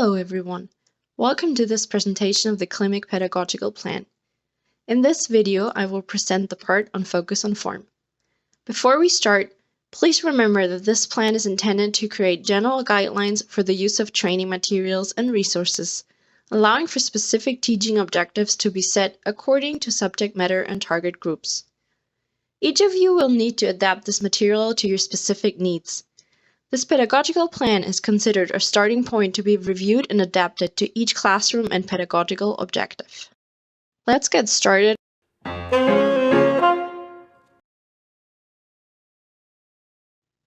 Hello everyone, welcome to this presentation of the CLI-MIC Pedagogical Plan. In this video, I will present the part on focus on form. Before we start, please remember that this plan is intended to create general guidelines for the use of training materials and resources, allowing for specific teaching objectives to be set according to subject matter and target groups. Each of you will need to adapt this material to your specific needs. This pedagogical plan is considered a starting point to be reviewed and adapted to each classroom and pedagogical objective. Let's get started.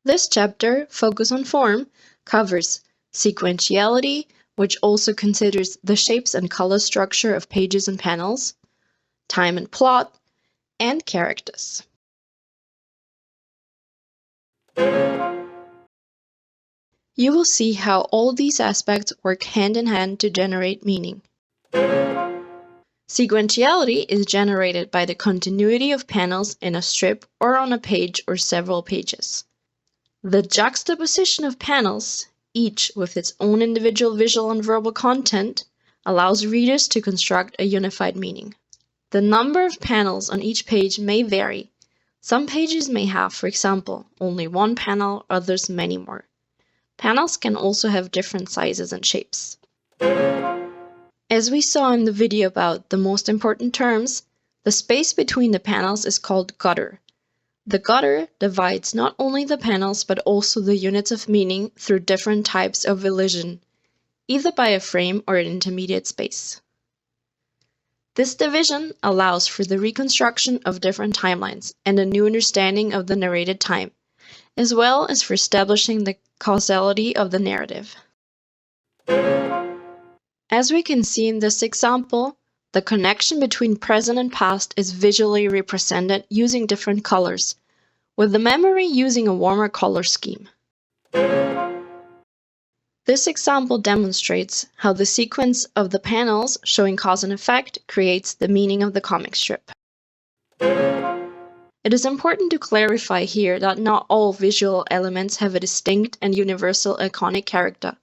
This chapter, Focus on Form, covers sequentiality, which also considers the shapes and color structure of pages and panels, time and plot, and characters. You will see how all these aspects work hand in hand to generate meaning. Sequentiality is generated by the continuity of panels in a strip or on a page or several pages. The juxtaposition of panels, each with its own individual visual and verbal content, allows readers to construct a unified meaning. The number of panels on each page may vary. Some pages may have, for example, only one panel, others many more. Panels can also have different sizes and shapes. As we saw in the video about the most important terms, the space between the panels is called gutter. The gutter divides not only the panels but also the units of meaning through different types of elision, either by a frame or an intermediate space. This division allows for the reconstruction of different timelines and a new understanding of the narrated time, as well as for establishing the causality of the narrative. As we can see in this example, the connection between present and past is visually represented using different colors, with the memory using a warmer color scheme. This example demonstrates how the sequence of the panels showing cause and effect creates the meaning of the comic strip. It is important to clarify here that not all visual elements have a distinct and universal iconic character.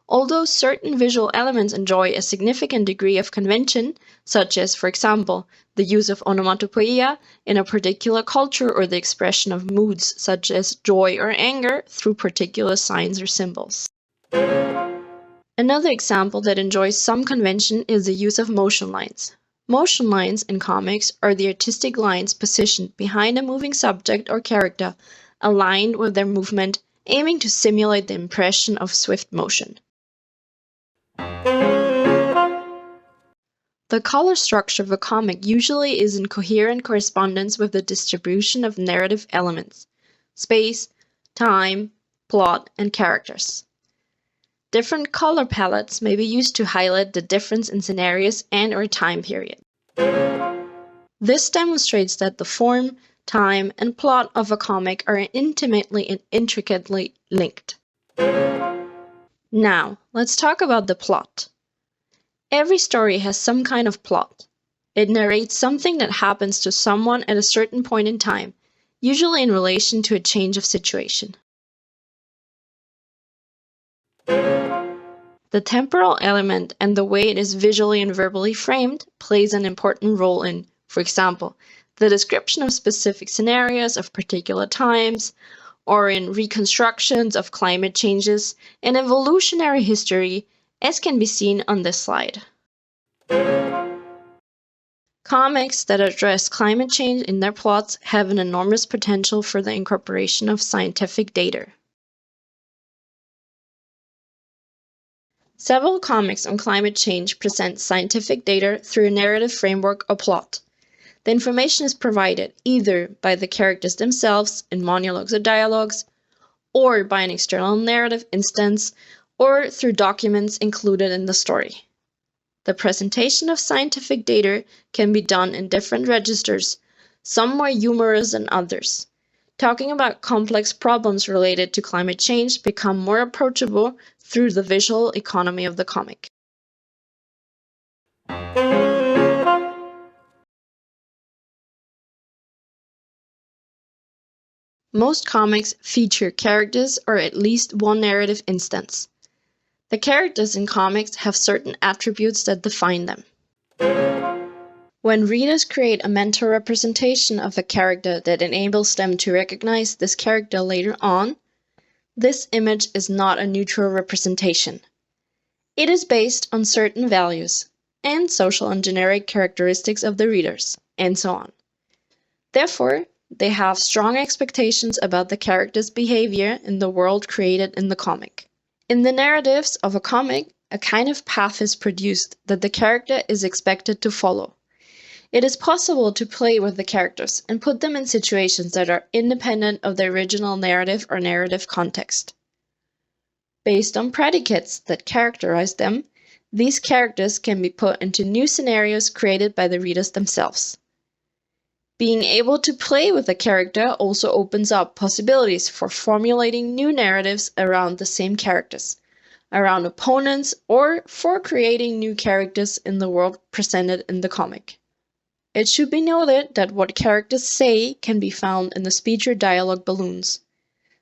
Although certain visual elements enjoy a significant degree of convention, such as, for example, the use of onomatopoeia in a particular culture or the expression of moods such as joy or anger through particular signs or symbols. Another example that enjoys some convention is the use of motion lines. Motion lines in comics are the artistic lines positioned behind a moving subject or character, aligned with their movement, aiming to simulate the impression of swift motion. The color structure of a comic usually is in coherent correspondence with the distribution of narrative elements, space, time, plot, and characters. Different color palettes may be used to highlight the difference in scenarios and/or time period. This demonstrates that the form, time, and plot of a comic are intimately and intricately linked. Now, let's talk about the plot. Every story has some kind of plot. It narrates something that happens to someone at a certain point in time, usually in relation to a change of situation. The temporal element and the way it is visually and verbally framed plays an important role in, for example, the description of specific scenarios of particular times, or in reconstructions of climate changes and evolutionary history, as can be seen on this slide. Comics that address climate change in their plots have an enormous potential for the incorporation of scientific data. Several comics on climate change present scientific data through a narrative framework or plot. The information is provided either by the characters themselves in monologues or dialogues, or by an external narrative instance, or through documents included in the story. The presentation of scientific data can be done in different registers, some more humorous than others. Talking about complex problems related to climate change become more approachable through the visual economy of the comic. Most comics feature characters or at least one narrative instance. The characters in comics have certain attributes that define them. When readers create a mental representation of a character that enables them to recognize this character later on, this image is not a neutral representation. It is based on certain values and social and generic characteristics of the readers, and so on. Therefore, they have strong expectations about the character's behavior in the world created in the comic. In the narratives of a comic, a kind of path is produced that the character is expected to follow. It is possible to play with the characters and put them in situations that are independent of the original narrative or narrative context. Based on predicates that characterize them, these characters can be put into new scenarios created by the readers themselves. Being able to play with a character also opens up possibilities for formulating new narratives around the same characters, around opponents, or for creating new characters in the world presented in the comic. It should be noted that what characters say can be found in the speech or dialogue balloons.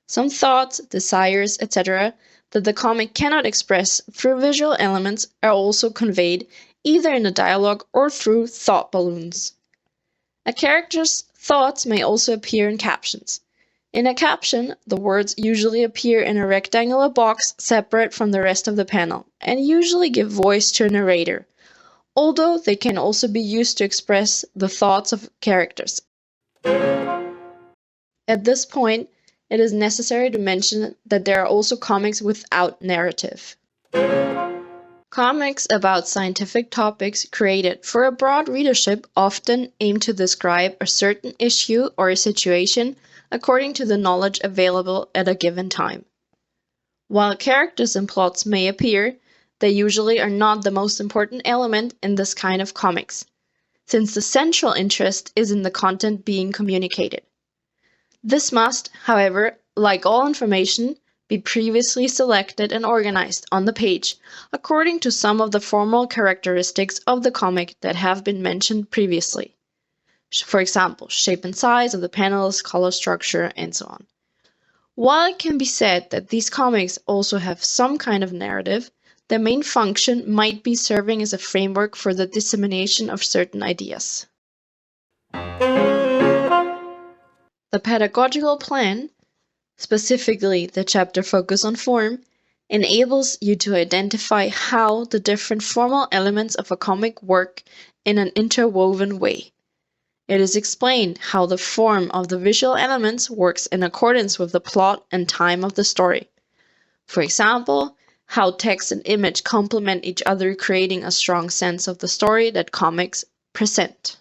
Some thoughts, desires, etc. that the comic cannot express through visual elements are also conveyed either in the dialogue or through thought balloons. A character's thoughts may also appear in captions. In a caption, the words usually appear in a rectangular box separate from the rest of the panel, and usually give voice to a narrator, although they can also be used to express the thoughts of characters. At this point, it is necessary to mention that there are also comics without narrative. Comics about scientific topics created for a broad readership often aim to describe a certain issue or a situation according to the knowledge available at a given time. While characters and plots may appear, they usually are not the most important element in this kind of comics, since the central interest is in the content being communicated. This must, however, like all information, be previously selected and organized on the page according to some of the formal characteristics of the comic that have been mentioned previously. For example, shape and size of the panels, color structure, and so on. While it can be said that these comics also have some kind of narrative, their main function might be serving as a framework for the dissemination of certain ideas. The pedagogical plan, specifically the chapter Focus on Form, enables you to identify how the different formal elements of a comic work in an interwoven way. It is explained how the form of the visual elements works in accordance with the plot and time of the story. For example, how text and image complement each other, creating a strong sense of the story that comics present.